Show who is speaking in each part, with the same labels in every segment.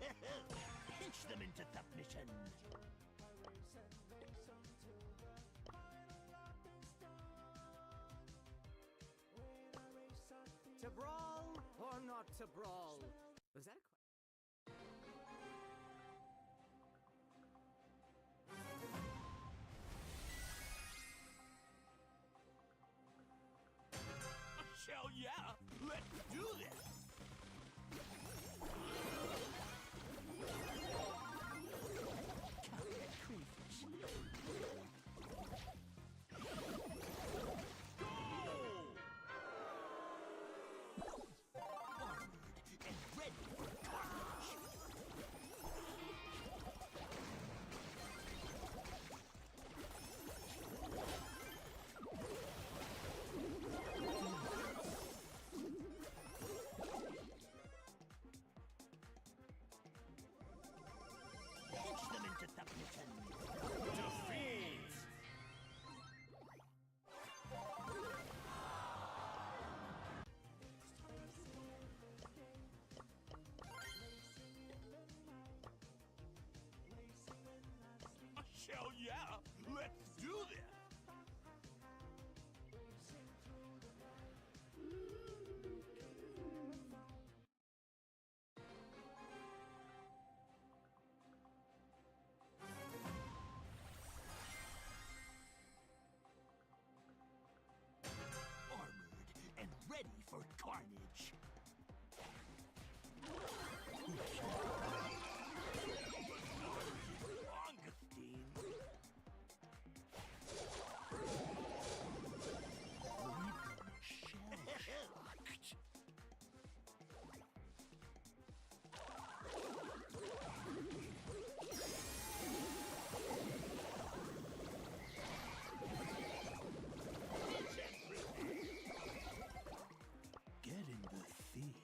Speaker 1: Pinch them into submission.
Speaker 2: To brawl or not to brawl? Was that a question?
Speaker 1: Hell yeah! Let's do this! Hell yeah! Let's do this! Armored and ready for carnage. Getting the theme.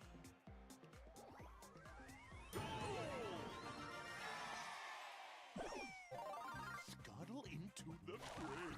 Speaker 1: Scuttle into the fray.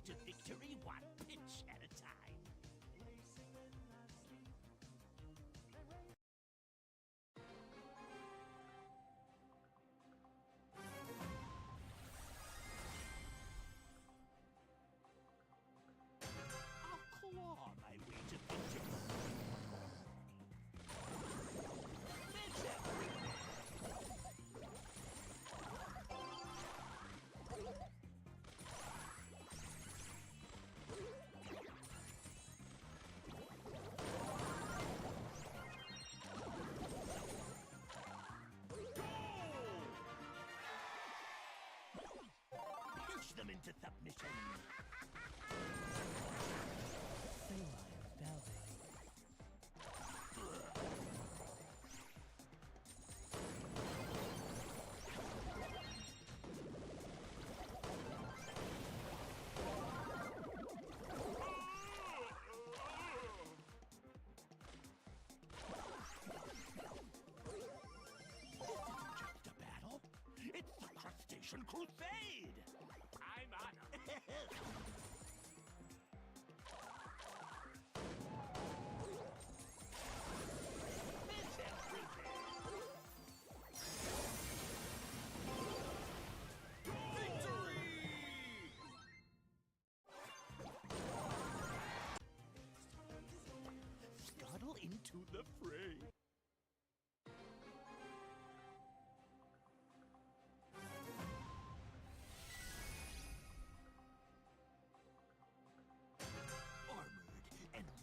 Speaker 1: To victory one pinch at a time. I'll claw my way to victory. Them into submission. Feline belly. This isn't just a battle. It's the Crustacean Crusade! I'm on him. Scuttle into the fray.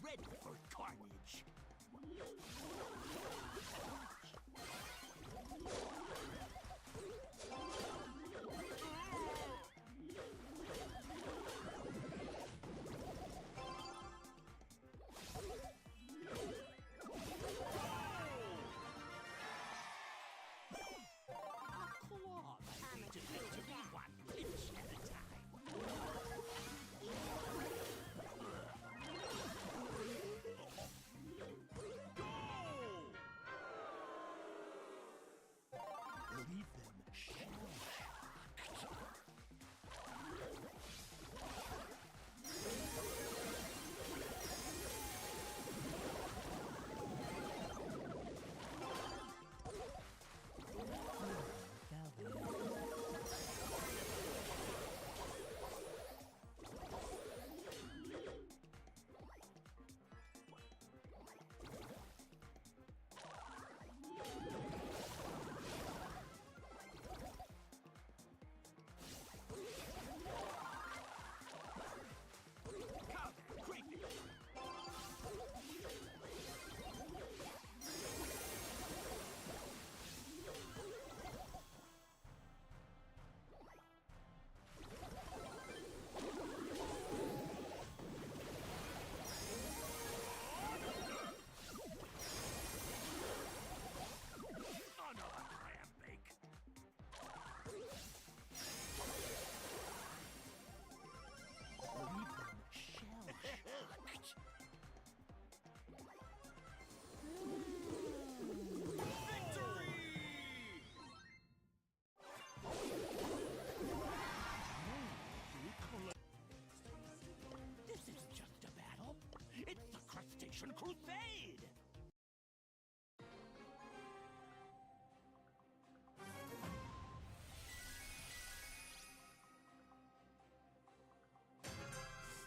Speaker 1: Ready for carnage. Crustacean Crusade!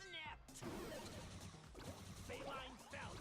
Speaker 1: Snapped! Feline fell!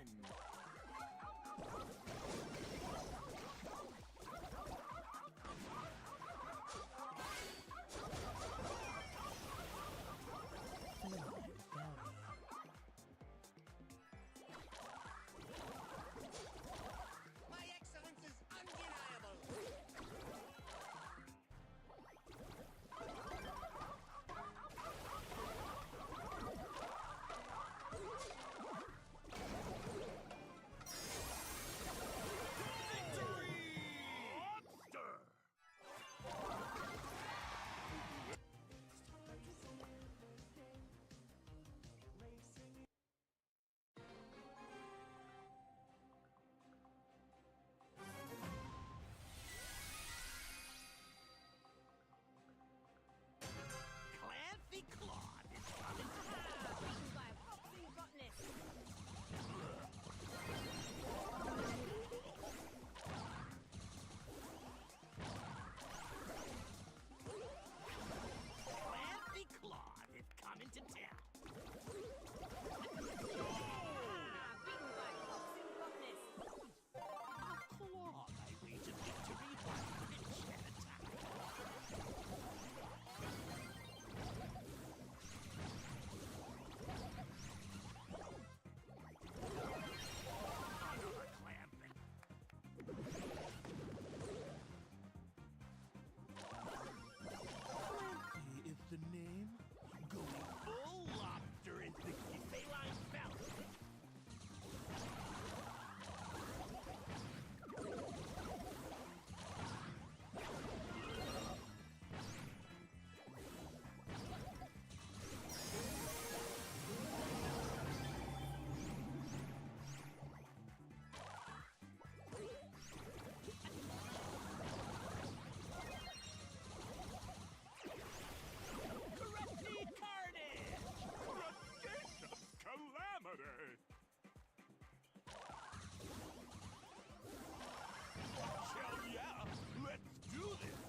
Speaker 1: Leapin'.
Speaker 2: My excellence is undeniable.
Speaker 1: Monster! Clancy Claude is coming to
Speaker 2: Beaten by a boxing botanist.
Speaker 1: Clancy Claude is coming to town.
Speaker 2: Beaten by a boxing botanist.
Speaker 1: Claude, I wager victory one pinch at a time. Another clamping. Clancy is the name. Going full lobster in 60 saline bells. Crusty Carnage! Crustaceous Calamity! Hell yeah! Let's do this!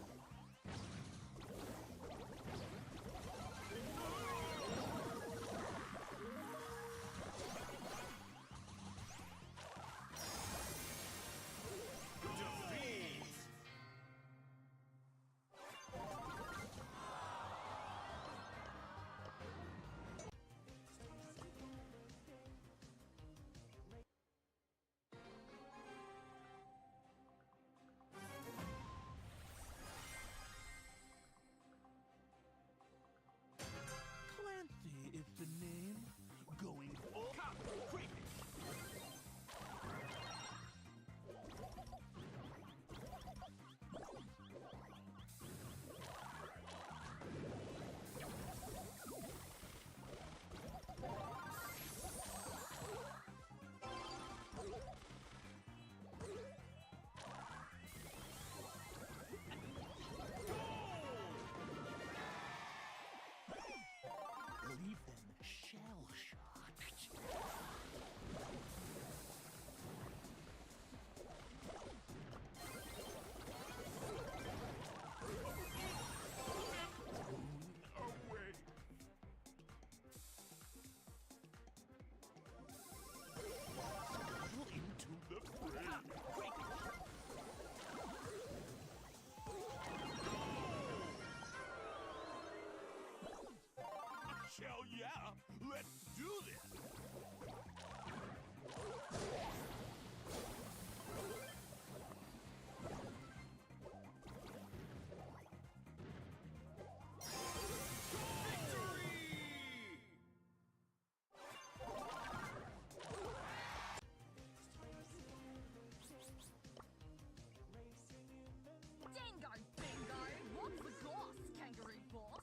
Speaker 1: Defeat! Clancy is the name. Going full creepy. Leave them shell-shocked. Away. Settle into the fray. Hell yeah! Let's do this!
Speaker 3: Dingo bingo! What's the goss, kangaroo boss?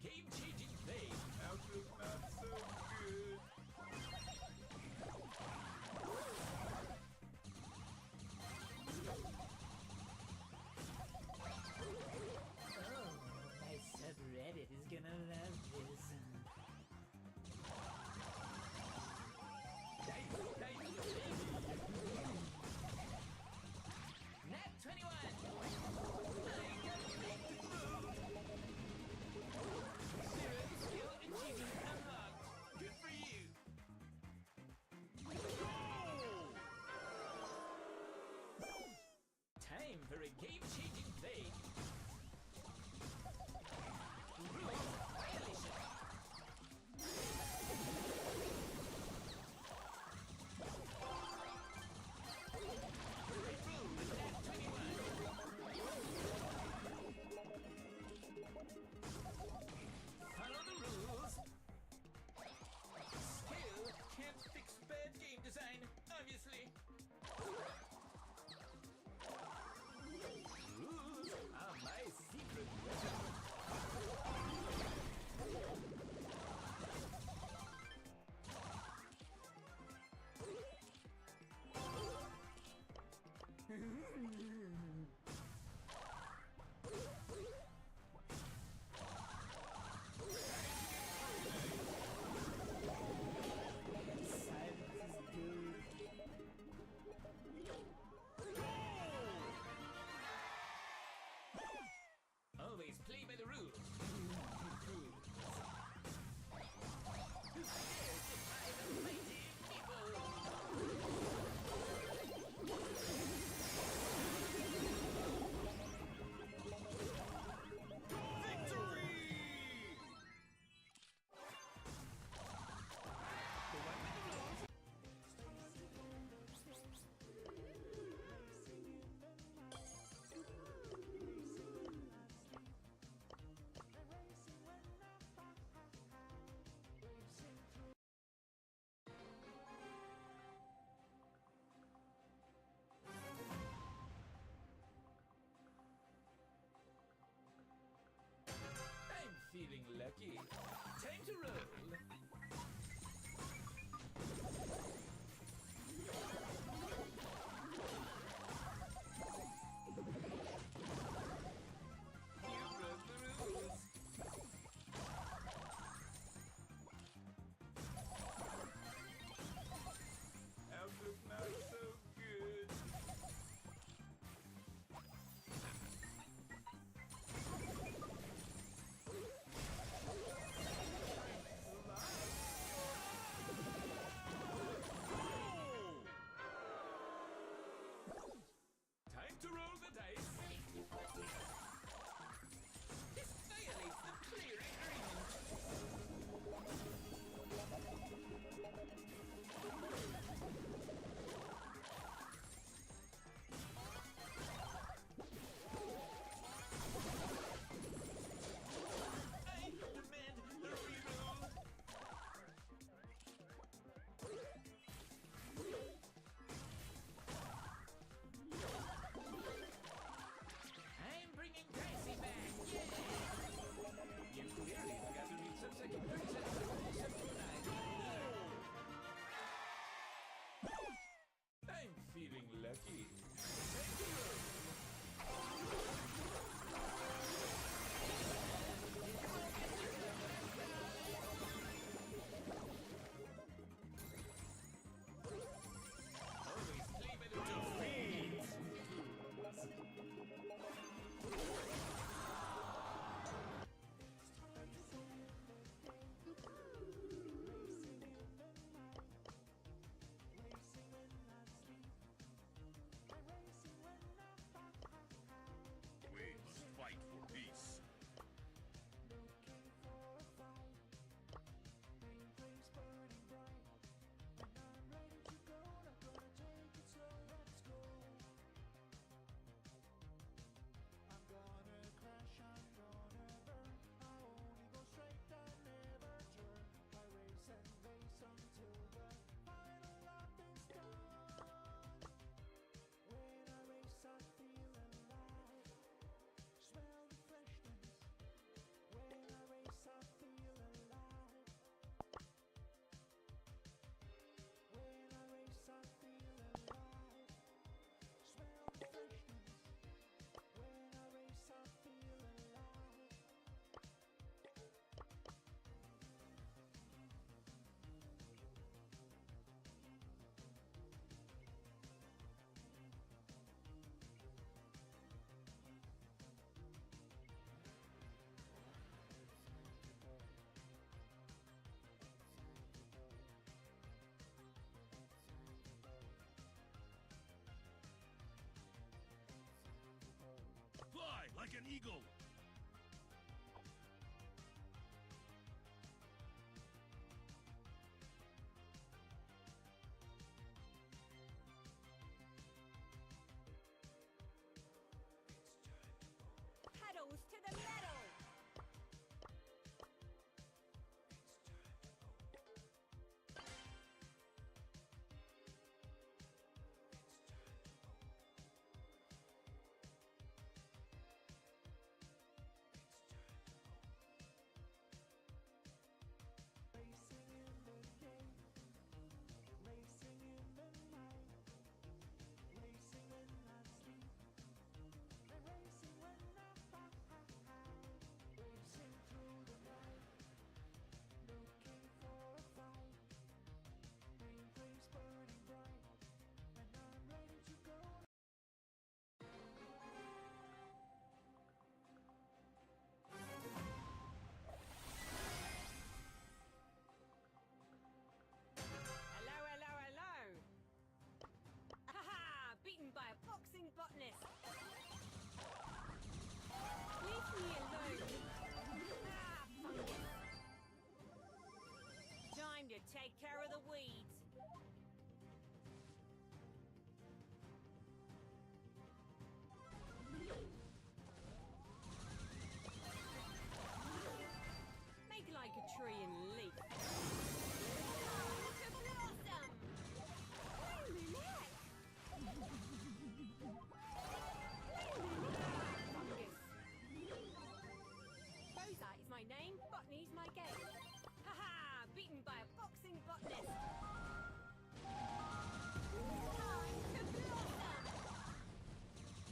Speaker 1: game-changing play. Outlook not so good.
Speaker 4: My subreddit is gonna love this. Nat 21!
Speaker 1: Zero skill achievement unlocked. Good for you. Time for a game-changing play. Rules violation. Follow the rules. Skill can't fix bad game design, obviously. Rules are my secret weapon.
Speaker 4: Silence is good.
Speaker 1: Always play by the rules. Who dares defy the mighty people? I'm feeling lucky. Time to roll. You broke the rules. Outlook not so good.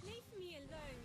Speaker 3: Leave me alone.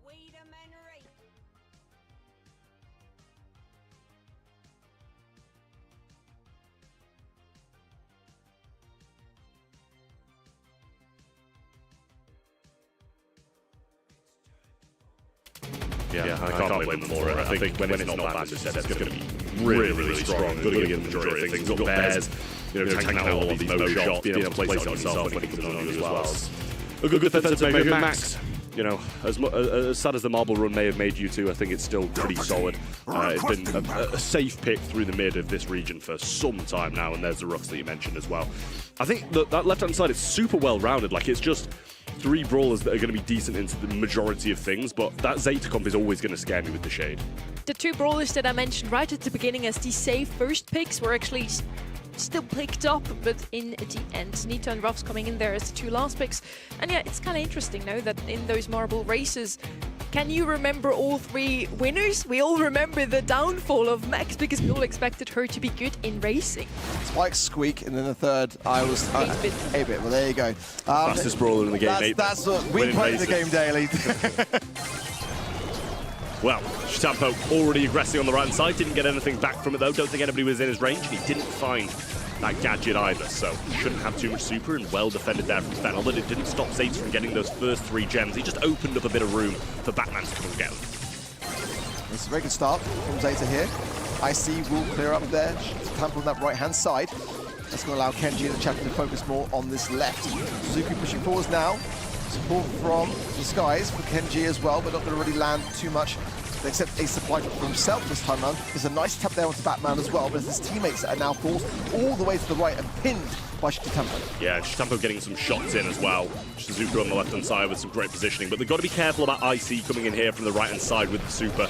Speaker 3: Wait a man right.
Speaker 5: Yeah, I can't blame them for it. I think when it's not bad, as I said, it's going to be really, really strong. Good to get the majority of things. You've got Bears, tanking out all of these no shots, being able to place it on yourself when it comes on you as well. A good defensive measure, Max. You know, as sad as the marble run may have made you two, I think it's still pretty solid. It's been a safe pick through the mid of this region for some time now, and there's the Rux that you mentioned as well. I think that left-hand side is super well-rounded. Like, it's just 3 brawlers that are going to be decent into the majority of things, but that Zeta comp is always going to scare me with the Shade.
Speaker 6: The 2 brawlers that I mentioned right at the beginning as the safe first picks were actually still picked up, but in the end, Nito and Ruffs coming in there as the 2 last picks. And yeah, it's kind of interesting now that in those marble races, can you remember all 3 winners? We all remember the downfall of Max because we all expected her to be good in racing.
Speaker 7: Spike, Squeak, and then the third, I was
Speaker 6: 8-bit.
Speaker 7: 8-bit. Well, there you go.
Speaker 5: Fastest brawler in the game, 8-bit.
Speaker 7: That's what we play in the game daily.
Speaker 5: Well, Shitampo already aggressing on the right-hand side, didn't get anything back from it though, don't think anybody was in his range, and he didn't find that gadget either, so he shouldn't have too much super, and well defended there from Fennel, but it didn't stop Zeta from getting those first 3 gems. He just opened up a bit of room for Batman to come and get them.
Speaker 7: It's a very good start from Zeta here. IC will clear up there, Shitampo on that right-hand side. That's going to allow Kenji and the Chaplain to focus more on this left. Suzuki pushing forwards now. Support from the skies for Kenji as well, but not going to really land too much. Except a supply drop for himself this time around. There's a nice tap there onto Batman as well, but it's his teammates that are now forced all the way to the right and pinned by Shitampo. Yeah,
Speaker 5: Shitampo getting some shots in as well. Shizuku on the left-hand side with some great positioning, but they've got to be careful about IC coming in here from the right-hand side with the super.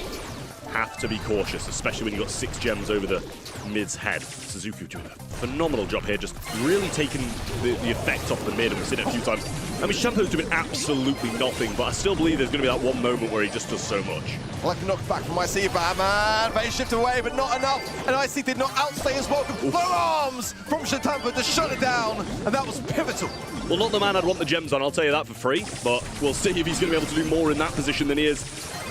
Speaker 5: Have to be cautious, especially when you've got 6 gems over the mid's head. Suzuki doing a phenomenal job here, just really taking the effect off the mid, and we've seen it a few times. I mean, Shitampo's doing absolutely nothing, but I still believe there's going to be that one moment where he just does so much.
Speaker 7: I like the knockback from IC, Batman. Phase shift away, but not enough. And IC did not outstay his welcome. Forearms from Shitampo to shut it down, and that was pivotal.
Speaker 5: Well, not the man I'd want the gems on, I'll tell you that for free, but we'll see if he's going to be able to do more in that position than he is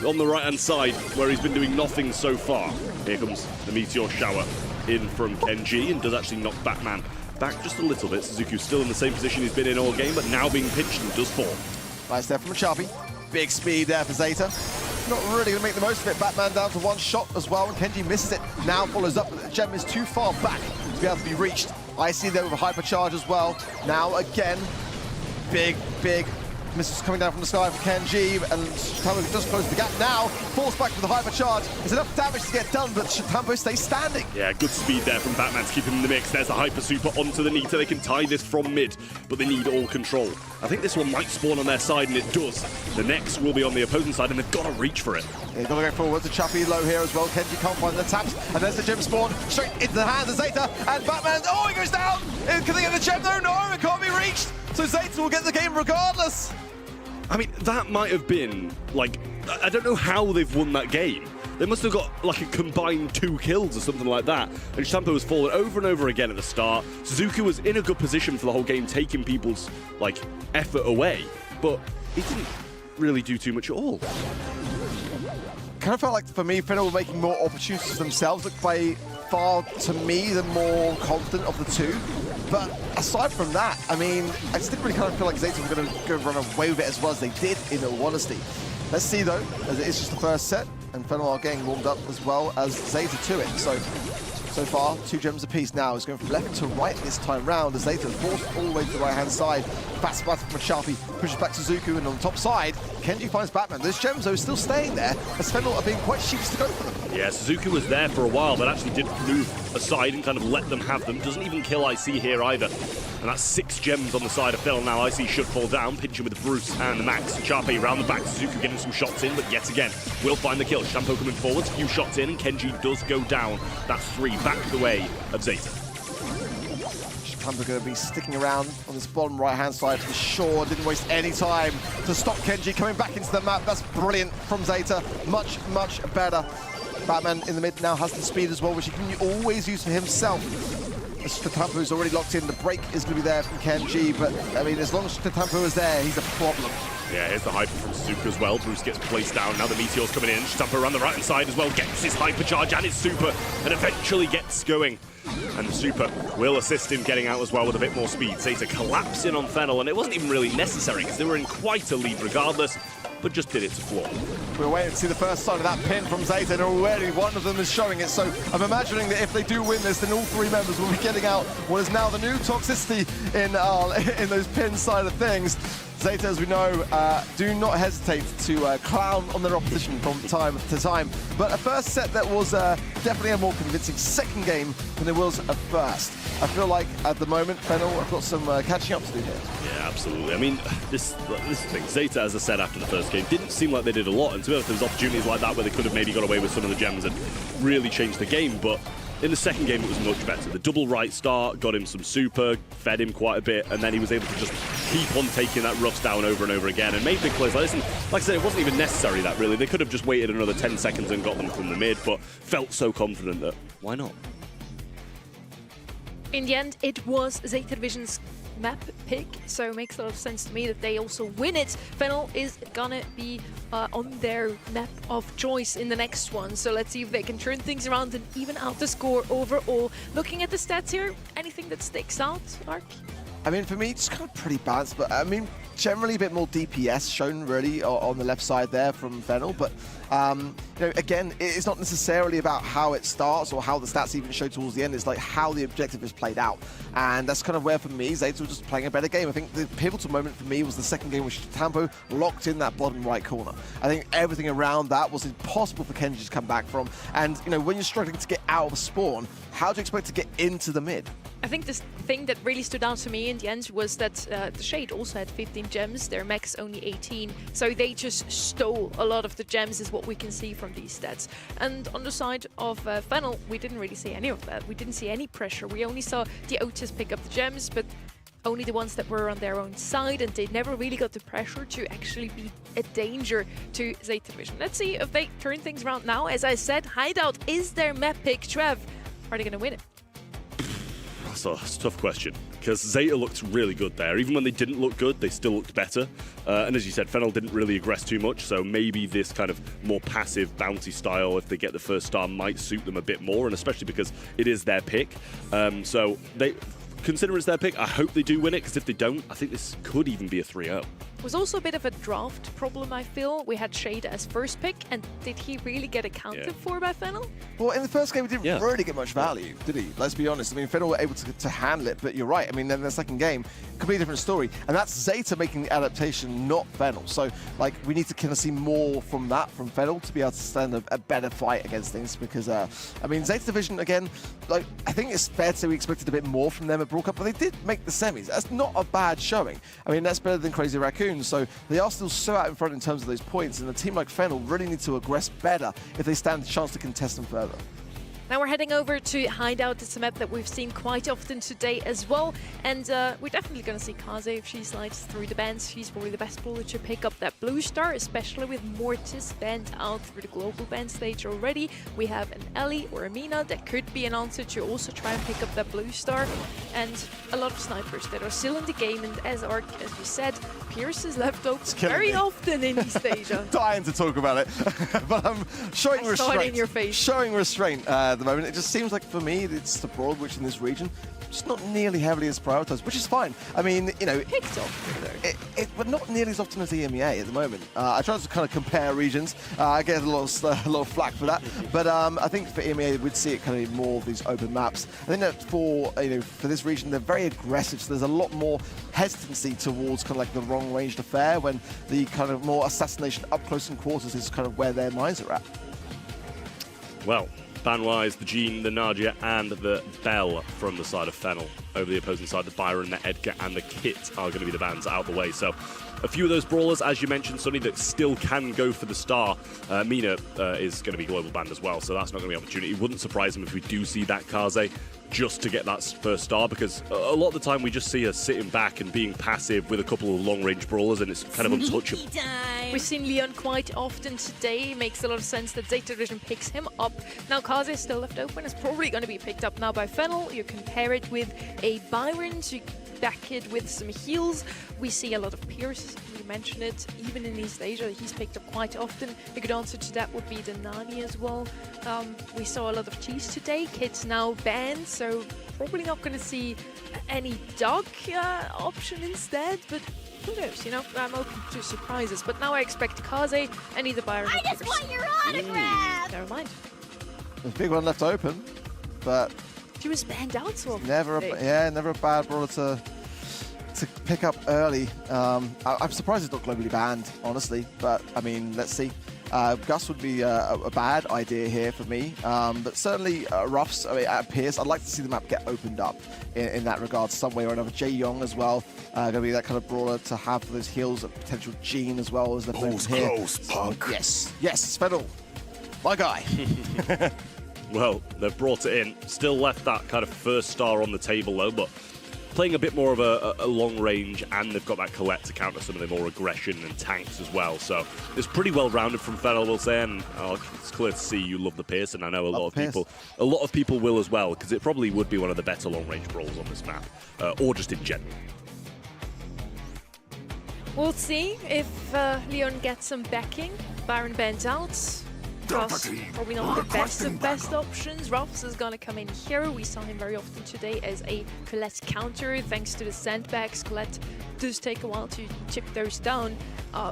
Speaker 5: on the right-hand side, where he's been doing nothing so far. Here comes the Meteor Shower in from Kenji, and does actually knock Batman back just a little bit. Suzuki's still in the same position he's been in all game, but now being pinched and does fall.
Speaker 7: Nice there from Chavi. Big speed there for Zeta. Not really going to make the most of it. Batman down to 1 shot as well, and Kenji misses it. Now follows up, but the gem is too far back to be able to be reached. IC there with a hypercharge as well. Now again, big Missiles coming down from the sky from Kenji, and Shitambo does close the gap now. Falls back with the hypercharge. There's enough damage to get done, but Shitambo stays standing.
Speaker 5: Yeah, good speed there from Batman to keep him in the mix. There's the Hyper Super onto the Nita. They can tie this from mid, but they need all control. I think this one might spawn on their side, and it does. The next will be on the opposing side, and they've got to reach for it.
Speaker 7: Yeah, got to go forward to Chappie low here as well. Kenji can't find the taps, and there's the gem spawn straight into the hands of Zeta, and Batman, oh, he goes down! Can they get the gem though? No, it can't be reached! So Zeta will get the game regardless!
Speaker 5: I mean, that might have been, like, I don't know how they've won that game. They must have got, like, a combined 2 kills or something like that. And Shitambo was falling over and over again at the start. Suzuki was in a good position for the whole game, taking people's, like, effort away. But he didn't really do too much at all.
Speaker 7: Kind of felt like, for me, Fennel were making more opportunities themselves. Looked by far, to me, the more confident of the two. But aside from that, I mean, I just didn't really kind of feel like Zeta were going to go run away with it as well as they did, in all honesty. Let's see, though, as it is just the first set, and Fennel are getting warmed up as well as Zeta to it. So far, 2 gems apiece now. Is going from left to right this time round as Zeta forced all the way to the right-hand side. Fast splatter from Sharpie, pushes back to Zuku, and on the top side, Kenji finds Batman. Those gems, though, still staying there, as Fennel are being quite sheepish to go for them.
Speaker 5: Yeah, Suzuki was there for a while, but actually did move aside and kind of let them have them. Doesn't even kill IC here either. And that's 6 gems on the side of Fennel. Now IC should fall down, pinching with the Bruce and the Max. Sharpie around the back, Suzuki getting some shots in, but yet again, will find the kill. Shitambo coming forwards, few shots in, and Kenji does go down. That's 3 back the way of Zeta.
Speaker 7: Shitambo going to be sticking around on this bottom right-hand side for sure. Didn't waste any time to stop Kenji coming back into the map. That's brilliant from Zeta. Much, much better. Batman in the mid now has the speed as well, which he can always use for himself. Shitambo is already locked in. The break is going to be there from Kenji, but I mean, as long as Shitambo is there, he's a problem.
Speaker 5: Yeah, here's the hyper from Suzuki as well. Bruce gets placed down. Now the Meteor's coming in. Shitambo around the right-hand side as well. Gets his hypercharge and his super, and eventually gets going. And the super will assist him getting out as well with a bit more speed. Zeta collapsing on Fennel, and it wasn't even really necessary because they were in quite a lead regardless, but just did it to floor.
Speaker 7: We're waiting to see the first sign of that pin from Zeta, and already one of them is showing it. So I'm imagining that if they do win this, then all 3 members will be getting out what is now the new toxicity in those pin side of things. Zeta, as we know, do not hesitate to clown on their opposition from time to time. But a first set that was definitely a more convincing second game than it was at first. I feel like at the moment, Fennel have got some catching up to do here.
Speaker 5: Yeah, absolutely. I mean, this thing, Zeta, as I said after the first game, didn't seem like they did a lot. And to be honest, there was opportunities like that where they could have maybe got away with some of the gems and really changed the game. But in the second game, it was much better. The double right start got him some super, fed him quite a bit, and then he was able to just keep on taking that Ruffs down over and over again and made big plays like this. And like I said, it wasn't even necessary that, really. They could have just waited another 10 seconds and got them from the mid, but felt so confident that, why not?
Speaker 6: In the end, it was Zeta Division's map pick, so it makes a lot of sense to me that they also win it. Fennel is gonna be on their map of choice in the next one, so let's see if they can turn things around and even out the score overall. Looking at the stats here, anything that sticks out, Ark?
Speaker 7: I mean, for me, it's kind of pretty balanced, but I mean, generally a bit more DPS shown really on the left side there from Fennel, but you know, again, it's not necessarily about how it starts or how the stats even show towards the end. It's like how the objective is played out, and that's kind of where for me Zeta was just playing a better game. I think the pivotal moment for me was the second game, which Shitambo locked in that bottom right corner. I think everything around that was impossible for Kenji to come back from, and you know, when you're struggling to get out of a spawn, how do you expect to get into the mid?
Speaker 6: I think this thing that really stood out to me in the end was that the Shade also had 15 gems, their max only 18, so they just stole a lot of the gems is what we can see from these stats. And on the side of Fennel, we didn't really see any of that. We didn't see any pressure. We only saw the Otis pick up the gems, but only the ones that were on their own side, and they never really got the pressure to actually be a danger to Zeta Division. Let's see if they turn things around now. As I said, Hideout is their map pick. Trev, are they going to win it?
Speaker 5: So it's a tough question, because Zeta looked really good there. Even when they didn't look good, they still looked better. And as you said, Fennel didn't really aggress too much, so maybe this kind of more passive bounty style, if they get the first star, might suit them a bit more, and especially because it is their pick. So they, considering it's their pick, I hope they do win it, because if they don't, I think this could even be a 3-0.
Speaker 6: Was also a bit of a draft problem, I feel. We had Shade as first pick, and did he really get accounted for by Fennel?
Speaker 7: Well, in the first game, he didn't really get much value, did he? Let's be honest. I mean, Fennel were able to handle it, but you're right. I mean, then the second game, completely different story. And that's Zeta making the adaptation, not Fennel. So, like, we need to kind of see more from that, from Fennel, to be able to stand a better fight against things. Because, I mean, Zeta Division, again, like, I think it's fair to say we expected a bit more from them at Brawl Cup, but they did make the semis. That's not a bad showing. I mean, that's better than Crazy Raccoon. So they are still so out in front in terms of those points, and a team like Fennel really need to aggress better if they stand a chance to contest them further.
Speaker 6: Now we're heading over to Hideout. It's a map that we've seen quite often today as well. And we're definitely going to see Kaze if she slides through the bans. She's probably the best brawler to pick up that blue star, especially with Mortis banned out through the global ban stage already. We have an Ellie or a Mina that could be an answer to also try and pick up that blue star. And a lot of snipers that are still in the game. And as Ark, as you said, Pierce is left open very often in East Asia.
Speaker 7: Dying to talk about it, but I'm showing
Speaker 6: I saw it in your face.
Speaker 7: Showing restraint at the moment. It just seems like for me, it's the Broad Witch in this region. Just not nearly heavily as prioritized, which is fine. I mean, you know,
Speaker 6: picked up,
Speaker 7: but not nearly as often as the EMEA at the moment. I try to kind of compare regions. I get a lot of flack for that, but I think for EMEA we'd see it kind of more of these open maps. I think that for for this region they're very aggressive, so there's a lot more hesitancy towards kind of like the long ranged affair when the kind of more assassination up close and quarters is kind of where their minds are at.
Speaker 5: Well, ban-wise, the Jean, the Nadia, and the Belle from the side of Fennel. Over the opposing side, the Byron, the Edgar, and the Kit are going to be the bans out of the way. So a few of those brawlers, as you mentioned, Sonny, that still can go for the star. Mina is going to be global banned as well, so that's not going to be an opportunity. It wouldn't surprise him if we do see that Kaze just to get that first star, because a lot of the time we just see her sitting back and being passive with a couple of long-range brawlers, and it's kind of untouchable.
Speaker 6: We've seen Leon quite often today. Makes a lot of sense that Zeta Division picks him up. Now Kaze is still left open. It's probably going to be picked up now by Fennel. You can pair it with a Byron to back it with some heals. We see a lot of Pierce. You mentioned it. Even in East Asia, he's picked up quite often. A good answer to that would be the Nani as well. We saw a lot of Cheese today. Kit's now banned, so probably not going to see any dog option instead, but who knows, you know, I'm open to surprises. But now I expect Kaze and either Byron or
Speaker 3: I just want your autograph!
Speaker 6: Never mind.
Speaker 7: There's a big one left open, but
Speaker 6: She was banned out so often.
Speaker 7: never a bad brawler to pick up early. I'm surprised it's not globally banned, honestly, but I mean, let's see. Gus would be a bad idea here for me, but certainly Ruffs, I mean, at Pierce, I'd like to see the map get opened up in that regard some way or another. Jae Young as well, going to be that kind of brawler to have for those heals, a potential Jean as well as the
Speaker 1: Who's
Speaker 7: here.
Speaker 1: close, punk?
Speaker 7: Yes, Fennel, my guy.
Speaker 5: Well, they've brought it in. Still left that kind of first star on the table, though, but playing a bit more of a long range, and they've got that Colette to counter some of the more aggression and tanks as well. So it's pretty well rounded from Fennel, we'll say, and it's clear to see you love the Pierce, and I know a lot of people will as well, because it probably would be one of the better long range brawls on this map, or just in general.
Speaker 6: We'll see if Leon gets some backing. Byron bans out. Ross, probably not the best of best options. Ruffs is gonna come in here. We saw him very often today as a Colette counter, thanks to the sandbags. Colette does take a while to chip those down.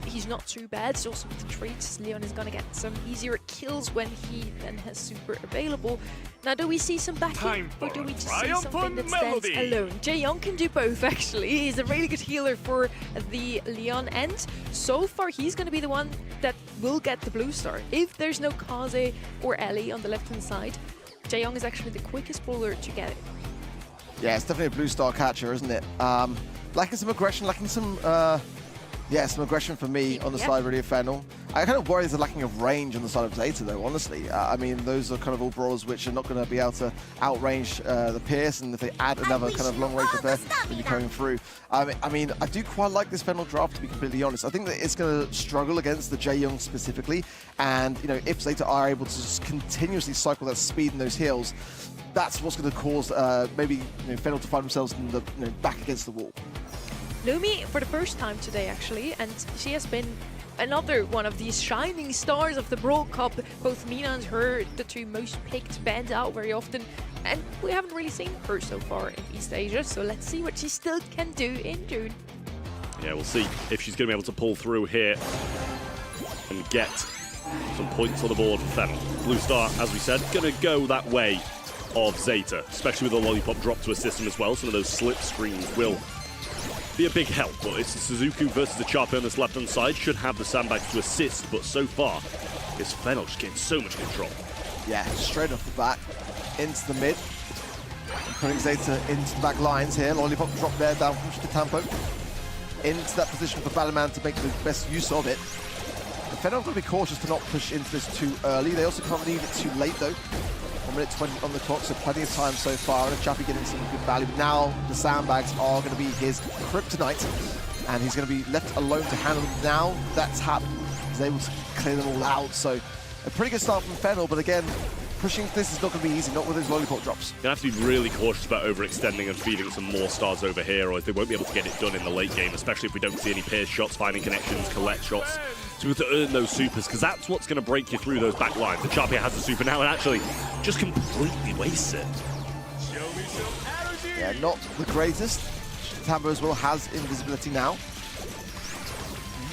Speaker 6: He's not too bad. So also with the traits, Leon is gonna get some easier kills when he then has super available. Now, do we see some backing, or do we just see something that stands alone? Jae Young can do both, actually. He's a really good healer for the Leon end. So far, he's going to be the one that will get the blue star. If there's no Kaze or Ellie on the left-hand side, Jae Young is actually the quickest brawler to get it.
Speaker 7: Yeah, it's definitely a blue star catcher, isn't it? Lacking some aggression, lacking some some aggression for me on the side really of Fennel. I kind of worry there's a lacking of range on the side of Zeta, though, honestly. I mean, those are kind of all brawlers which are not going to be able to outrange the Pierce, and if they add another kind of long-range affair, they'll be coming through. I mean, I do quite like this Fennel draft, to be completely honest. I think that it's going to struggle against the Jae Young specifically, and, you know, if Zeta are able to just continuously cycle that speed and those heals, that's what's going to cause maybe Fennel to find themselves in the, back against the wall.
Speaker 6: Lumi for the first time today, actually, and she has been another one of these shining stars of the Brawl Cup. Both Mina and her, the two most picked, banned out very often, and we haven't really seen her so far in East Asia, so let's see what she still can do in June.
Speaker 5: Yeah, we'll see if she's going to be able to pull through here and get some points on the board for Fennel. Blue Star, as we said, going to go that way of Zeta, especially with the lollipop drop to assist him as well. Some of those slip screens will be a big help, but it's Suzuki versus the Chape on this left-hand side. Should have the sandbags to assist, but so far, it's Fennel just getting so much control.
Speaker 7: Yeah, straight off the bat, into the mid. Putting Zeta into the back lines here. Lollipop drop there, down from Chitampo. Into that position for Ballerman to make the best use of it. Fennel got to be cautious to not push into this too early. They also can't leave it too late, though. 1 minute 20 on the clock, so plenty of time so far. And Chappie getting some good value. Now the sandbags are going to be his kryptonite, and he's going to be left alone to handle them. Now that's happened. He's able to clear them all out. So a pretty good start from Fennel, but again, pushing this is not going to be easy, not with his lollipop drops.
Speaker 5: You're going to have to be really cautious about overextending and feeding some more stars over here, or they won't be able to get it done in the late game, especially if we don't see any pierce shots, finding connections, collect shots, to be able to earn those supers, because that's what's going to break you through those back lines. The Chape has the super now and actually just completely wastes it.
Speaker 7: Yeah, not the greatest. Tambo as well has invisibility now.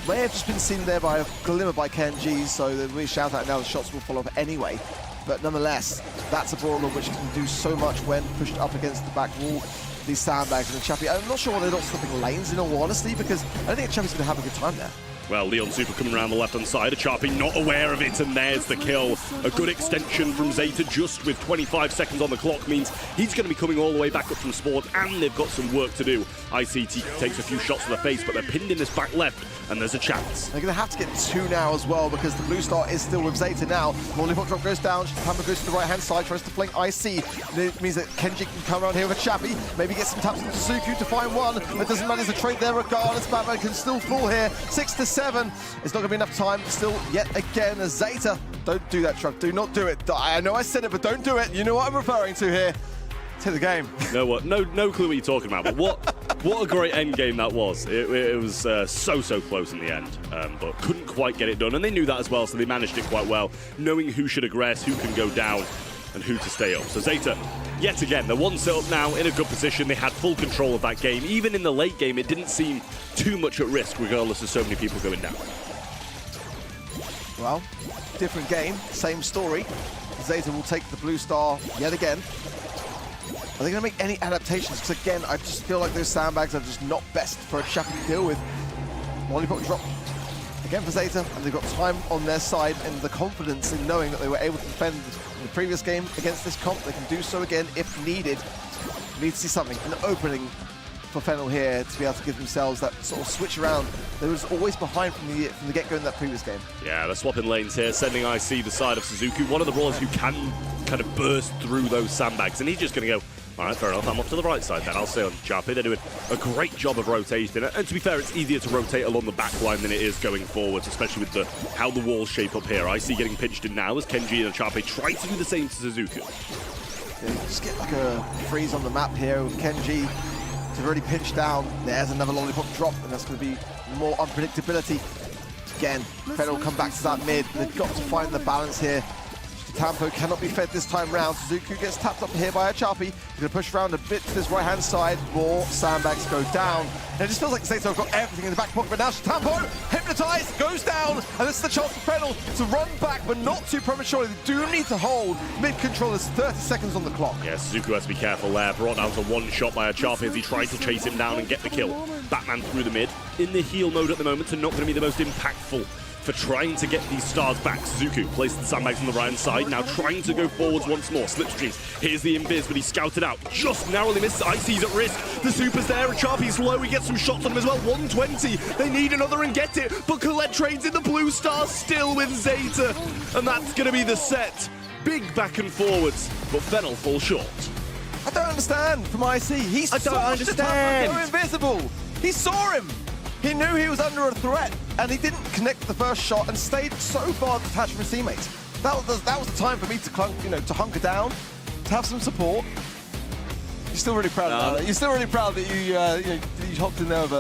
Speaker 7: May have just been seen there by a glimmer by Kenji, so we shout out now the shots will follow up anyway. But nonetheless, that's a brawler which can do so much when pushed up against the back wall. These sandbags and the Chappie. I'm not sure why they're not stopping lanes, in all honesty, because I don't think Chappie's going to have a good time there.
Speaker 5: Well, Leon Super coming around the left-hand side. A Chape not aware of it, and there's the kill. A good extension from Zeta, just with 25 seconds on the clock, means he's going to be coming all the way back up from Sport, and they've got some work to do. ICT takes a few shots to the face, but they're pinned in this back left, and there's a chance.
Speaker 7: They're going to have to get 2 now as well, because the Blue Star is still with Zeta now. Lollipop drop goes down, Pamba goes to the right-hand side, tries to flank IC. It means that Kenji can come around here with Chappie, maybe get some taps into Suzuki to find one, but it doesn't matter, there's a trade there regardless. Batman can still fall here, 6-7. It's not going to be enough time. Still, yet again, a Zeta. Don't do that, Truck. Do not do it. I know I said it, but don't do it. You know what I'm referring to here. To the game.
Speaker 5: No, what? No clue what you're talking about. But what a great end game that was. It was so close in the end, but couldn't quite get it done. And they knew that as well, so they managed it quite well, knowing who should aggress, who can go down, and who to stay up. So Zeta, yet again, they're one set up now in a good position. They had full control of that game. Even in the late game, it didn't seem too much at risk, regardless of so many people going down.
Speaker 7: Well, different game, same story. Zeta will take the Blue Star yet again. Are they going to make any adaptations? Because again, I just feel like those sandbags are just not best for a Chappie to deal with. Lollipop drop again for Zeta, and they've got time on their side and the confidence in knowing that they were able to defend in the previous game against this comp. They can do so again if needed. We need to see something, an opening for Fennel here to be able to give themselves that sort of switch around. They was always behind from the get-go in that previous game.
Speaker 5: Yeah, they're swapping lanes here, sending IC the side of Suzuki, one of the brawlers who can kind of burst through those sandbags, and he's just going to go, all right, fair enough, I'm up to the right side then. I'll stay on Chape. They're doing a great job of rotating. And to be fair, it's easier to rotate along the back line than it is going forwards, especially with how the walls shape up here. I see getting pinched in now as Kenji and Chape try to do the same to Suzuki.
Speaker 7: Yeah, just get like a freeze on the map here with Kenji. He's already pinched down. There's another lollipop drop, and that's going to be more unpredictability. Again, Fennel will come back to that mid. They've got to find the balance here. Tampo cannot be fed this time round. Suzuki gets tapped up here by a Chape. He's going to push around a bit to this right-hand side. More sandbags go down. And it just feels like Zeta have got everything in the back pocket, but now Tampo, hypnotized, goes down. And this is the chance for Fennel to run back, but not too prematurely. They do need to hold mid-control. There's 30 seconds on the clock.
Speaker 5: Yeah, Suzuki has to be careful there. Brought down to one shot by a Chape as he tried to chase him down and get the kill. Batman through the mid. In the heal mode at the moment, and not going to be the most impactful for trying to get these stars back. Suzuki places the sandbags on the right-hand side, now trying to go forwards once more. Slipstreams, here's the invis, but he's scouted out. Just narrowly misses. IC's at risk. The super's there, and Chape's low. He gets some shots on him as well. 120. They need another and get it, but Colette trades in the Blue Star still with Zeta, and that's going to be the set. Big back and forwards, but Fennel falls short.
Speaker 7: I don't understand from IC. I don't understand. Go invisible. He saw him. He knew he was under a threat, and he didn't connect the first shot and stayed so far detached from his teammates. That was the time for me to to hunker down, to have some support. You're still really proud of that. You're still really proud that you hopped in there with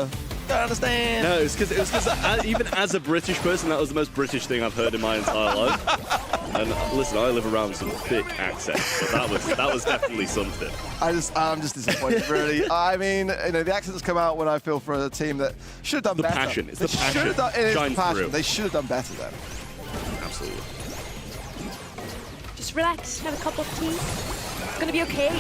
Speaker 7: Don't understand.
Speaker 5: No, it's because even as a British person, that was the most British thing I've heard in my entire life. And listen, I live around some thick accents, but that was definitely something.
Speaker 7: I'm just disappointed, really. I mean, the accents come out when I feel for a team that should have done better.
Speaker 5: Passion. It's the passion.
Speaker 7: Shines through. They should have done better then.
Speaker 5: Absolutely.
Speaker 6: Just relax, have a cup of tea. It's gonna be okay.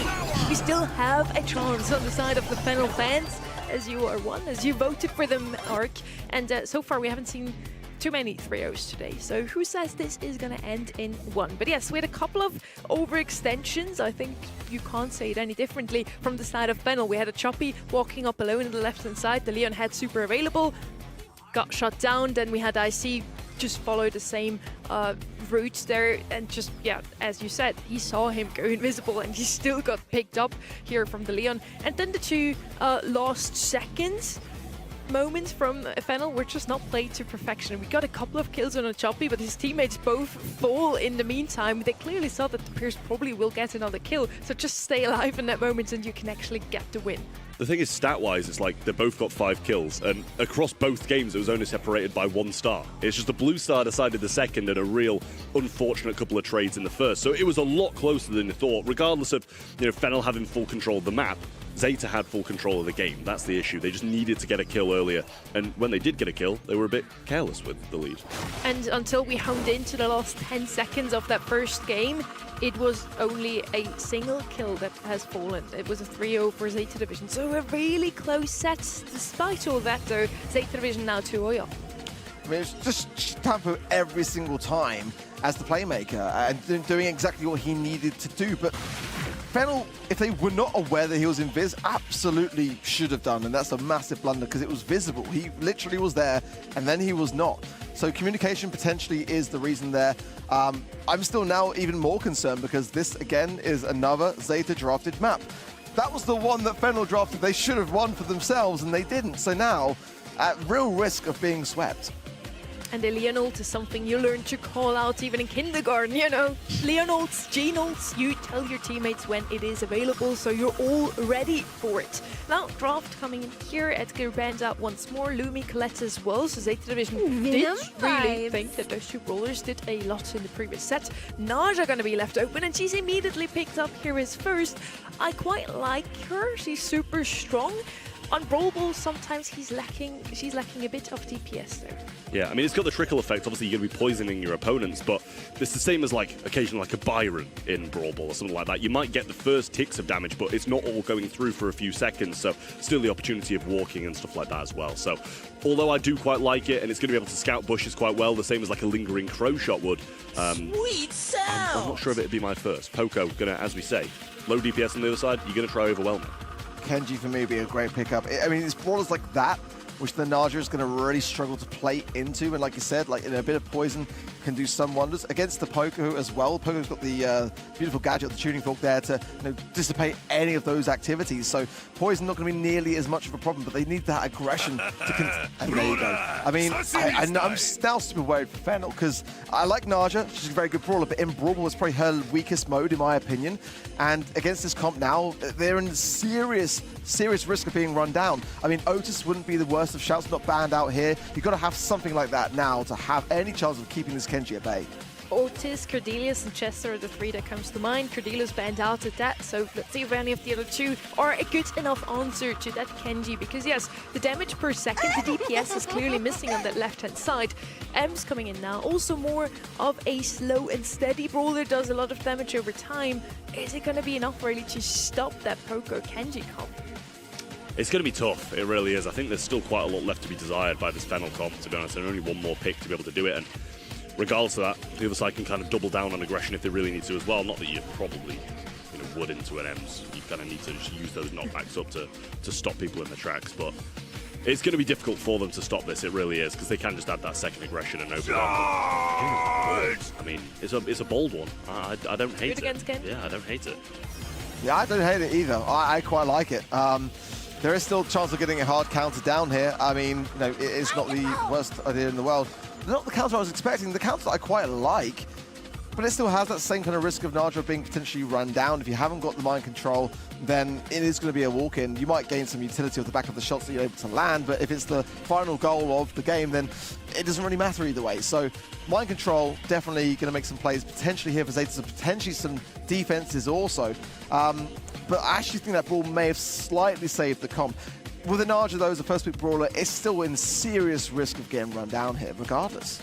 Speaker 6: We still have a chance on the side of the Fennel fans, as you are one, as you voted for them, Ark. And so far we haven't seen too many 3-0s today. So who says this is gonna end in 1? But yes, we had a couple of overextensions. I think you can't say it any differently from the side of Fennel. We had a Choppy walking up alone on the left-hand side. The Leon had super available, got shot down. Then we had IC just follow the same route there, and just, yeah, as you said, he saw him go invisible and he still got picked up here from the Leon. And then the two last seconds moments from Fennel were just not played to perfection. We got a couple of kills on a Choppy, but his teammates both fall in the meantime. They clearly saw that the Pierce probably will get another kill, so just stay alive in that moment and you can actually get the win.
Speaker 5: The thing is, stat-wise, it's like they both got 5 kills, and across both games it was only separated by 1 star. It's just the blue star decided the second and a real unfortunate couple of trades in the first. So it was a lot closer than you thought, regardless of Fennel having full control of the map. Zeta had full control of the game. That's the issue. They just needed to get a kill earlier, and when they did get a kill, they were a bit careless with the lead.
Speaker 6: And until we honed into the last 10 seconds of that first game, it was only a single kill that has fallen. It was a 3-0 for Zeta Division. So a really close set. Despite all that, though, Zeta Division now 2-0 up.
Speaker 7: I mean, it's just Tampo every single time as the playmaker and doing exactly what he needed to do. But Fennel, if they were not aware that he was invis, absolutely should have done, and that's a massive blunder because it was visible. He literally was there, and then he was not. So communication potentially is the reason there. I'm still now even more concerned because this, again, is another Zeta drafted map. That was the one that Fennel drafted. They should have won for themselves, and they didn't. So now, at real risk of being swept.
Speaker 6: And the Leon ult is something you learn to call out even in kindergarten, you know. Leon ults, Gene ults, you tell your teammates when it is available, so you're all ready for it. Now, draft coming in here, Edgar banned out once more, Lumi Colette as well, so Zeta Division did really think that those two brawlers did a lot in the previous set. Naja gonna be left open, and she's immediately picked up here as first. I quite like her, she's super strong. On Brawl Ball, sometimes she's lacking a bit of DPS there.
Speaker 5: Yeah, I mean, it's got the trickle effect. Obviously, you're going to be poisoning your opponents, but it's the same as, like, occasionally like a Byron in Brawl Ball or something like that. You might get the first ticks of damage, but it's not all going through for a few seconds, so still the opportunity of walking and stuff like that as well. So, although I do quite like it, and it's going to be able to scout bushes quite well, the same as like a lingering crow shot would.
Speaker 4: Sweet sound!
Speaker 5: I'm not sure if it'd be my first. Poco, gonna, as we say, low DPS on the other side, you're going to try overwhelm it.
Speaker 7: Kenji for me would be a great pickup. I mean, it's brawlers like that, which the Naja is going to really struggle to play into. And like you said, like in a bit of poison can do some wonders against the Poco as well. Poco's got the beautiful gadget, the tuning fork there to dissipate any of those activities. So poison not going to be nearly as much of a problem, but they need that aggression to and there you go. I mean, I'm now super worried for Fennel because I like Naja. She's a very good brawler, but in Brawl Ball, it's probably her weakest mode in my opinion. And against this comp now, they're in serious risk of being run down. I mean, Otis wouldn't be the worst of shouts, not banned out here. You've got to have something like that now to have any chance of keeping this Kenji at bay.
Speaker 6: Otis, Cordelius, and Chester are the three that comes to mind. Cordelius banned out at that, so let's see if any of the other two are a good enough answer to that Kenji, because yes, the damage per second, the DPS is clearly missing on that left-hand side. M's coming in now, also more of a slow and steady brawler, does a lot of damage over time. Is it going to be enough really to stop that Poco Kenji comp?
Speaker 5: It's going to be tough, it really is. I think there's still quite a lot left to be desired by this Fennel comp, to be honest, and only one more pick to be able to do it. And regardless of that, the other side can kind of double down on aggression if they really need to as well. Not that you probably would into an Ems. You kind of need to just use those knockbacks up to stop people in the tracks. But it's going to be difficult for them to stop this, it really is, because they can just add that second aggression and open up. I mean, it's a bold one. I don't hate it.
Speaker 6: Against Ken?
Speaker 5: Yeah, I don't hate it.
Speaker 7: Yeah, I don't hate it either. I quite like it. There is still a chance of getting a hard counter down here. I mean, it's not the worst idea in the world. Not the counter I was expecting. The counter I quite like. but it still has that same kind of risk of Naja being potentially run down. If you haven't got the mind control, then it is going to be a walk-in. You might gain some utility off the back of the shots that you're able to land, but if it's the final goal of the game, then it doesn't really matter either way. So mind control, definitely going to make some plays potentially here for Zeta, potentially some defenses also. But I actually think that ball may have slightly saved the comp. With Naja, though, as a first-pick brawler, it's still in serious risk of getting run down here, regardless.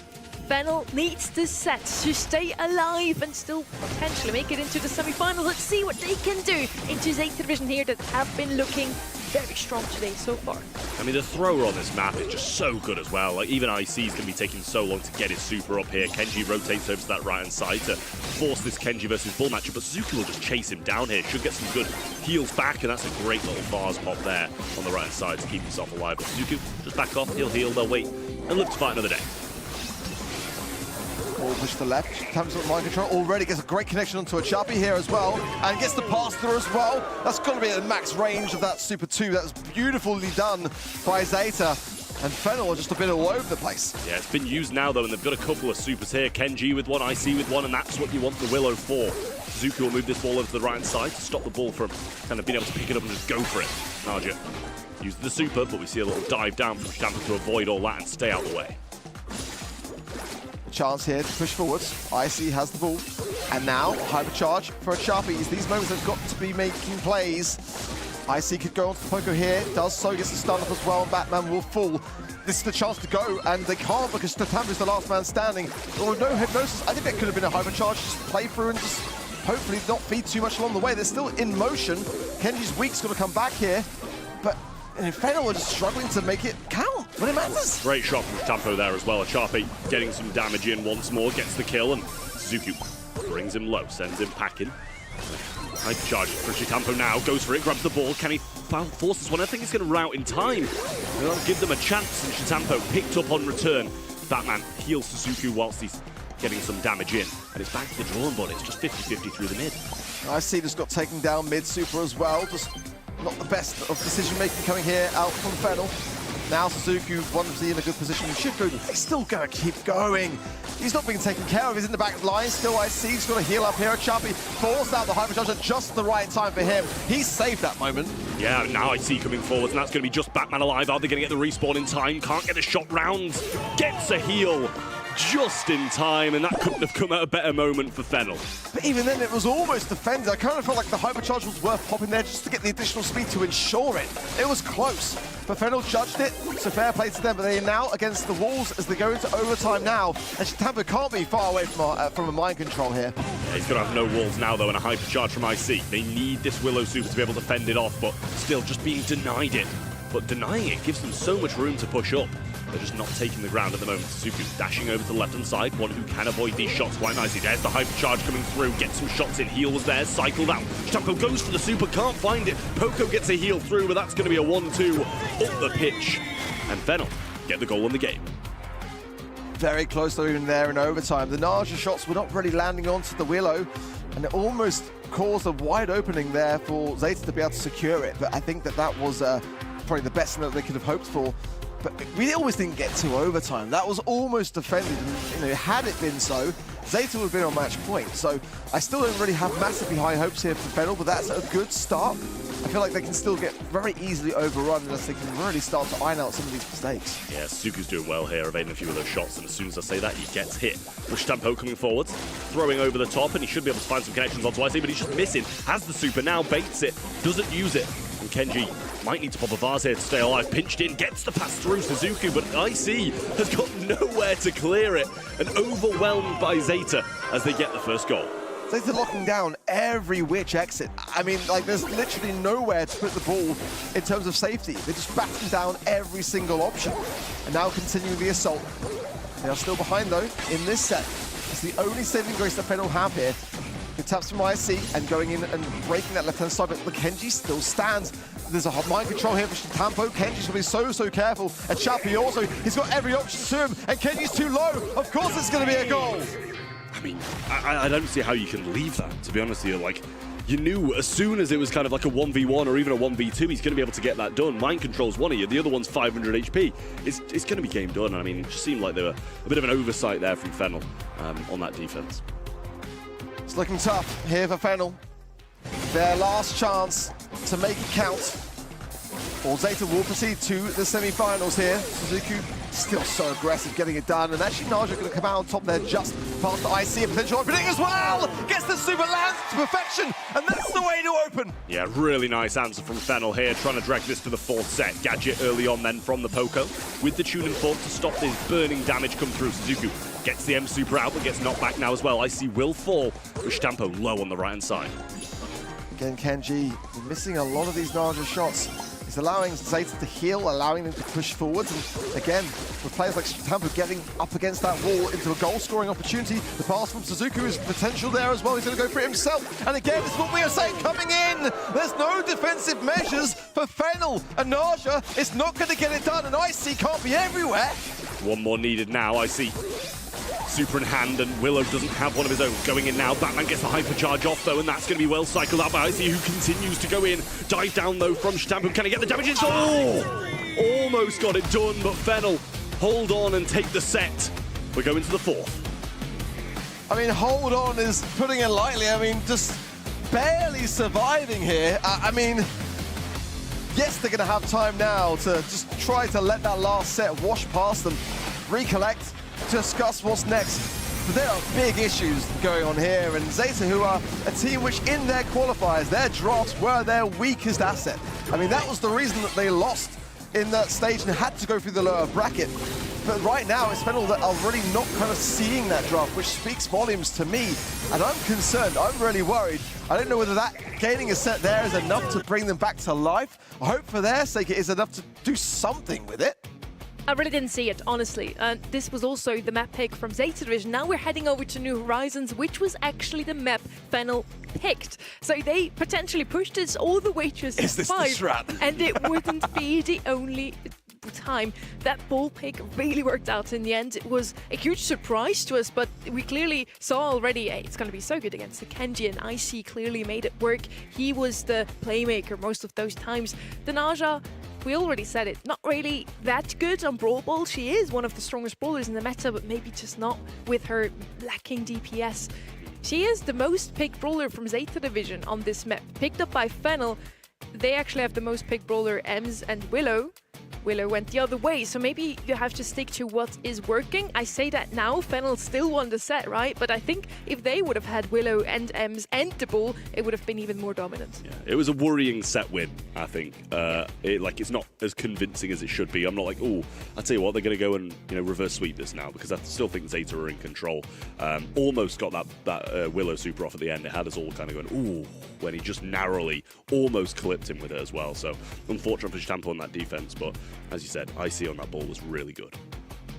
Speaker 6: Fennel needs the set to stay alive and still potentially make it into the semi-finals. Let's see what they can do into Zeta Division here that have been looking very strong today so far.
Speaker 5: I mean, the thrower on this map is just so good as well. Like, even IC is going to be taking so long to get his super up here. Kenji rotates over to that right-hand side to force this Kenji versus Bull matchup, but Suzuki will just chase him down here. Should get some good heals back, and that's a great little bars pop there on the right-hand side to keep himself alive. But Suzuki, just back off, he'll heal, they'll wait, and live to fight another day.
Speaker 7: Ball push to the left. Comes with mind control. Already gets a great connection onto a Chappie here as well. And gets the pass through as well. That's got to be at the max range of that Super 2. That's beautifully done by Zeta. And Fennel are just a bit all over the place.
Speaker 5: Yeah, it's been used now, though, and they've got a couple of supers here. Kenji with one, IC with one, and that's what you want the Willow for. Suzuki will move this ball over to the right-hand side to stop the ball from kind of being able to pick it up and just go for it. Naja used the super, but we see a little dive down from Stamper to avoid all that and stay out of the way.
Speaker 7: Chance here to push forwards. IC has the ball. And now, hypercharge for a Chappie. These moments have got to be making plays. IC could go on to Poco here. Does so, gets the stun up as well, and Batman will fall. This is the chance to go, and they can't because Tatambu is the last man standing. Or no hypnosis. I think that could have been a hypercharge. Just play through and just hopefully not feed too much along the way. They're still in motion. Kenji's weak's going to come back here, but Fennel are just struggling to make it count when it matters.
Speaker 5: Great shot from Tampo there as well. A Chappie getting some damage in once more, gets the kill, and Suzuki brings him low, sends him packing. Hypercharge for Chitampo now, goes for it, grabs the ball. Can he force this one? I think he's going to route in time. They'll give them a chance, and Chitampo picked up on return. Batman heals Suzuki whilst he's getting some damage in. And it's back to the drawing board. It's just 50-50 through the mid.
Speaker 7: IC just got taken down mid-super as well. Just not the best of decision-making coming here out from Fennel. Now Suzuki, wonderfully in a good position. He should go. He's still going to keep going. He's not being taken care of. He's in the back line. Still IC. He's got to heal up here. Chappie forced out the hypercharge at just the right time for him. He saved that moment.
Speaker 5: Yeah, now IC coming forwards, and that's going to be just Batman alive. Are they going to get the respawn in time? Can't get the shot round. Gets a heal just in time, and that couldn't have come at a better moment for Fennel.
Speaker 7: But even then, it was almost defended. I kind of felt like the hypercharge was worth popping there just to get the additional speed to ensure it. It was close, but Fennel judged it, so fair play to them. But they are now against the walls as they go into overtime now, and Chitampo can't be far away from a mind control here.
Speaker 5: Yeah, he's going to have no walls now, though, and a hypercharge from IC. They need this Willow super to be able to fend it off, but still just being denied it. But denying it gives them so much room to push up. They're just not taking the ground at the moment. Suzuki dashing over to the left-hand side, one who can avoid these shots quite nicely. There's the hypercharge coming through, gets some shots in. Heal was there, cycled out. Chitampo goes for the super, can't find it. Poco gets a heal through, but that's going to be a 1-2 up the pitch. And Fennel get the goal in the game.
Speaker 7: Very close though, even there in overtime. The Naja shots were not really landing onto the Willow, and it almost caused a wide opening there for Zeta to be able to secure it. But I think that was probably the best thing that they could have hoped for. But we always didn't get to overtime. That was almost defended, and had it been so, Zeta would have been on match point. So I still don't really have massively high hopes here for Fennel, but that's a good start. I feel like they can still get very easily overrun unless they can really start to iron out some of these mistakes.
Speaker 5: Yeah, Suzuki's doing well here, evading a few of those shots, and as soon as I say that, he gets hit. Push Tampo coming forwards, throwing over the top, and he should be able to find some connections onto IC, but he's just missing. Has the super now, baits it, doesn't use it. And Kenji might need to pop a vase here to stay alive. Pinched in, gets the pass through Suzuki, but IC has got nowhere to clear it. And overwhelmed by Zeta as they get the first goal.
Speaker 7: Zeta locking down every witch exit. I mean, like, there's literally nowhere to put the ball in terms of safety. They're just batting down every single option. And now continuing the assault. They are still behind, though, in this set. It's the only saving grace that Fennel have here. Good taps from IC and going in and breaking that left-hand side, but Kenji still stands. There's a hot mind control here for Chitampo. Kenji's going to be so careful. And Chappie also, he's got every option to him, and Kenji's too low. Of course it's going to be a goal.
Speaker 5: I mean, I don't see how you can leave that, to be honest with you. Like, you knew as soon as it was kind of like a 1v1 or even a 1v2, he's going to be able to get that done. Mind control's one of you, the other one's 500 HP. It's going to be game done. I mean, it just seemed like there were a bit of an oversight there from Fennel on that defense.
Speaker 7: It's looking tough here for Fennel. Their last chance to make it count. All Zeta will proceed to the semi-finals here. Suzuki still so aggressive getting it done, and actually Naja going to come out on top there just past the IC, a potential opening as well! Gets the super lands to perfection, and that's the way to open!
Speaker 5: Yeah, really nice answer from Fennel here, trying to drag this to the 4th set. Gadget early on then from the Poco, with the tuning fork to stop this burning damage come through. Suzuki gets the M super out, but gets knocked back now as well. IC will fall, with Stampo low on the right-hand side.
Speaker 7: Again, Kenji missing a lot of these Naja shots. He's allowing Zeta to heal, allowing them to push forwards, and again, with players like Stampo getting up against that wall into a goal-scoring opportunity. The pass from Suzuki is potential there as well. He's going to go for it himself, and again, this is what we are saying coming in. There's no defensive measures for Fennel, and Naja is not going to get it done, and IC can't be everywhere.
Speaker 5: One more needed now, IC. Super in hand, and Willow doesn't have one of his own. Going in now, Batman gets the hypercharge off though, and that's going to be well cycled out by IC, who continues to go in. Dive down though from Stampo. Can he get the damage in? Oh! Almost got it done, but Fennel hold on and take the set. We're going to the 4th.
Speaker 7: I mean, hold on is putting it lightly. I mean, just barely surviving here. I mean, yes, they're going to have time now to just try to let that last set wash past them, recollect, discuss what's next. But there are big issues going on here, and Zeta, who are a team which in their qualifiers, their drafts were their weakest asset. I mean, that was the reason that they lost in that stage and had to go through the lower bracket. But right now, it's Fennel that are really not kind of seeing that draft, which speaks volumes to me. And I'm concerned, I'm really worried. I don't know whether that gaining a set there is enough to bring them back to life. I hope for their sake it is enough to do something with it.
Speaker 6: I really didn't see it, honestly. This was also the map pick from Zeta Division. Now we're heading over to New Horizons, which was actually the map Fennel picked. So they potentially pushed us all the way to 5, and it wouldn't be the only time. That ball pick really worked out in the end. It was a huge surprise to us, but we clearly saw already it's going to be so good against the Kenji, and IC clearly made it work. He was the playmaker most of those times. The Naja, we already said it, not really that good on Brawl Ball. She is one of the strongest brawlers in the meta, but maybe just not with her lacking DPS. She is the most picked brawler from Zeta Division on this map, picked up by Fennel. They actually have the most picked brawler, Ems and Willow. Willow went the other way, so maybe you have to stick to what is working. I say that now, Fennel still won the set, right? But I think if they would have had Willow and Ems and the ball, it would have been even more dominant.
Speaker 5: Yeah, it was a worrying set win, I think. It's not as convincing as it should be. I'm not like, oh, I'll tell you what, they're going to go and reverse sweep this now, because I still think Zeta are in control. Almost got that Willow super off at the end. It had us all kind of going, ooh, when he just narrowly almost clipped him with it as well. So unfortunate for Stampo on that defense, but as you said, IC on that ball was really good.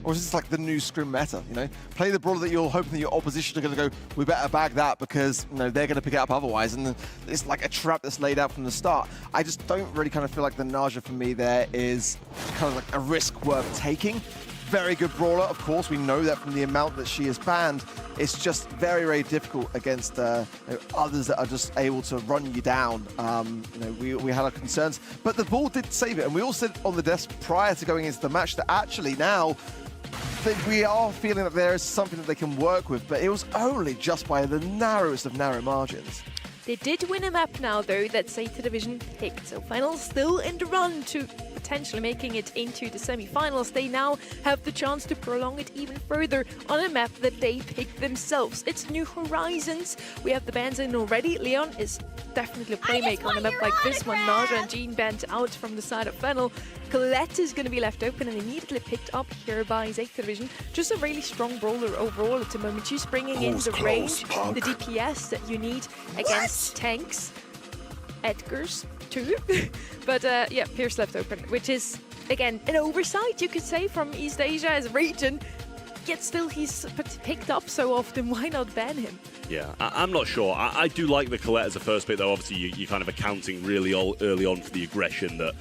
Speaker 7: Or is this like the new scrim meta, Play the brawler that you're hoping that your opposition are going to go, we better bag that because, they're going to pick it up otherwise. And it's like a trap that's laid out from the start. I just don't really kind of feel like the Naja for me there is kind of like a risk worth taking. Very good brawler, of course. We know that from the amount that she is banned. It's just very, very difficult against others that are just able to run you down. We had our concerns, but the ball did save it. And we all said on the desk prior to going into the match that actually now we are feeling that there is something that they can work with, but it was only just by the narrowest of narrow margins.
Speaker 6: They did win a map now, though, that Zeta Division picked. So Fennel still in the run to potentially making it into the semi-finals. They now have the chance to prolong it even further on a map that they picked themselves. It's New Horizons. We have the bans in already. Leon is definitely a playmaker on a map like this one. Naja and Jean banned out from the side of Fennel. Colette is going to be left open and immediately picked up here by Zeta Division. Just a really strong brawler overall at the moment. She's bringing in the range, the DPS that you need against tanks, Edgars too. But yeah, Pierce left open, which is, again, an oversight, you could say, from East Asia as a region. Yet still, he's picked up so often. Why not ban him?
Speaker 5: Yeah, I'm not sure. I do like the Colette as a first pick, though. Obviously, you're kind of accounting really early on for the aggression that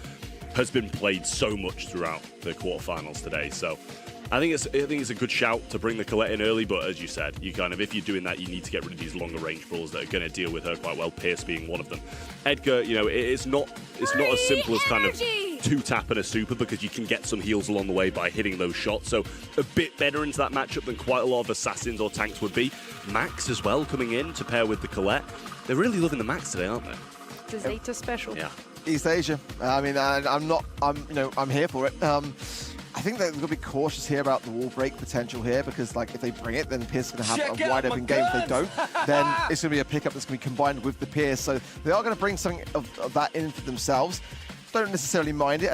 Speaker 5: has been played so much throughout the quarterfinals today. So I think it's a good shout to bring the Colette in early, but as you said, if you're doing that, you need to get rid of these longer range brawls that are going to deal with her quite well, Pierce being one of them. Edgar, it's not as simple as kind of 2-tap and a super because you can get some heals along the way by hitting those shots. So a bit better into that matchup than quite a lot of assassins or tanks would be. Max as well coming in to pair with the Colette. They're really loving the Max today, aren't they?
Speaker 6: The Zeta special.
Speaker 5: Yeah.
Speaker 7: East Asia. I mean, I'm here for it. I think they're going to be cautious here about the wall break potential here because, like, if they bring it, then Pierce is going to have a wide open game. If they don't, then it's going to be a pickup that's going to be combined with the Pierce. So they are going to bring something of that in for themselves. Don't necessarily mind it.